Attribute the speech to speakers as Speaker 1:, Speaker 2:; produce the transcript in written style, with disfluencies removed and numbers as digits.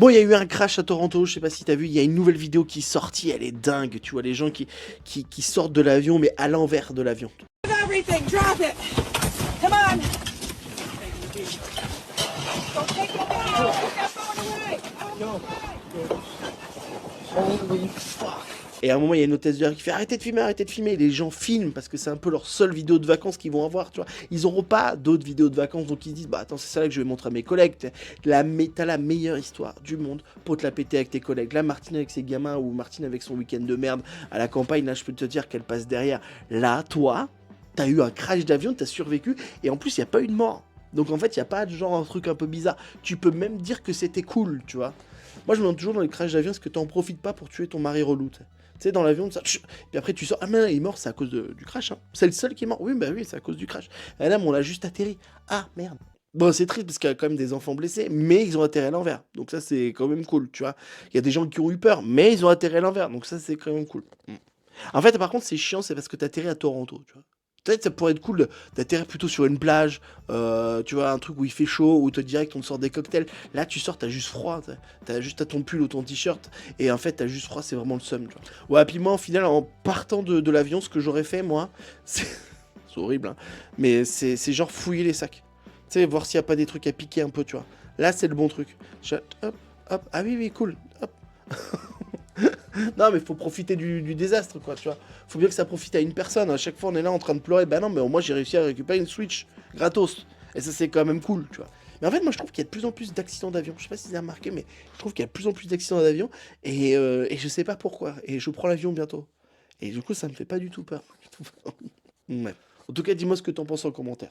Speaker 1: Bon, il y a eu un crash à Toronto, je sais pas si t'as vu, il y a une nouvelle vidéo qui est sortie, elle est dingue, tu vois, les gens qui sortent de l'avion, mais à l'envers de l'avion.
Speaker 2: Everything, drop it. Come on. Don't take it down. Put that phone away.
Speaker 1: Holy fuck. Et à un moment, il y a une hôtesse de l'air qui fait arrêtez de filmer, arrêtez de filmer. Et les gens filment parce que c'est un peu leur seule vidéo de vacances qu'ils vont avoir, tu vois. Ils n'auront pas d'autres vidéos de vacances, donc ils se disent bah attends, c'est ça là que je vais montrer à mes collègues. T'as la meilleure histoire du monde pour te la péter avec tes collègues. Là, Martine avec ses gamins ou Martine avec son week-end de merde à la campagne, là, je peux te dire qu'elle passe derrière. Là, toi, t'as eu un crash d'avion, t'as survécu et en plus, il n'y a pas eu de mort. Donc en fait, il n'y a pas de genre un truc un peu bizarre. Tu peux même dire que c'était cool, tu vois. Moi, je me demande toujours dans les crashs d'avion, est-ce que t'en profites pas pour tuer ton mari relou, tu sais, dans l'avion, ça, puis après tu sors, ah mais il est mort, c'est à cause du crash, hein. C'est le seul qui est mort. Oui, bah oui, c'est à cause du crash. Et là, on l'a juste atterri. Ah, merde. Bon, c'est triste parce qu'il y a quand même des enfants blessés, mais ils ont atterri à l'envers. Donc ça, c'est quand même cool, tu vois. Il y a des gens qui ont eu peur, mais ils ont atterri à l'envers. Donc ça, c'est quand même cool. En fait, par contre, c'est chiant, c'est parce que t'atterris à Toronto, tu vois. Peut-être ça pourrait être cool d'atterrir plutôt sur une plage, tu vois, un truc où il fait chaud, où toi direct on te sort des cocktails. Là, tu sors, t'as juste froid, t'as juste à ton pull ou ton t-shirt, et en fait, t'as juste froid, c'est vraiment le seum, tu vois. Ouais, puis moi, au final, en partant de l'avion, ce que j'aurais fait, moi, c'est c'est horrible, hein, mais c'est genre fouiller les sacs. Tu sais, voir s'il n'y a pas des trucs à piquer un peu, tu vois. Là, c'est le bon truc. Hop, hop, ah oui, oui, cool, hop. Non, mais faut profiter du désastre, quoi, tu vois. Faut bien que ça profite à une personne. À chaque fois, on est là en train de pleurer. Bah non, mais au moins, j'ai réussi à récupérer une Switch gratos. Et ça, c'est quand même cool, tu vois. Mais en fait, moi, je trouve qu'il y a de plus en plus d'accidents d'avion. Je sais pas si vous avez remarqué, mais je trouve qu'il y a de plus en plus d'accidents d'avion. Et je sais pas pourquoi. Et je prends l'avion bientôt. Et du coup, ça me fait pas du tout peur. Ouais. En tout cas, dis-moi ce que t'en penses en commentaire.